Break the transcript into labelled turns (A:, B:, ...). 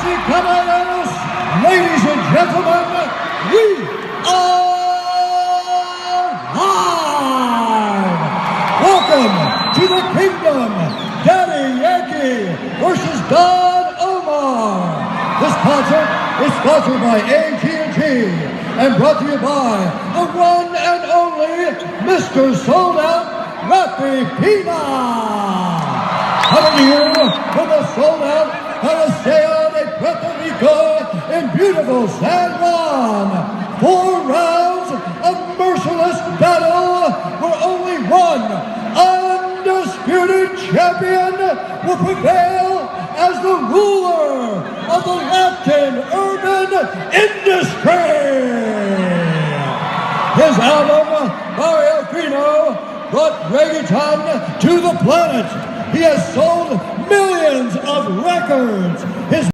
A: Damas y caballeros, ladies and gentlemen, we are live! Welcome to the Kingdom, Daddy Yankee versus Don Omar. This concert is sponsored by AT&T and brought to you by the one and only Mr. Sold Out, Rafi Pina. Coming to you from the Sold Out Coliseum de Puerto Rico in beautiful San Juan. 4 rounds of merciless battle where only one undisputed champion will prevail as the ruler of the Latin urban industry. His album, Barrio Fino, brought reggaeton to the planet. He has sold millions of records. His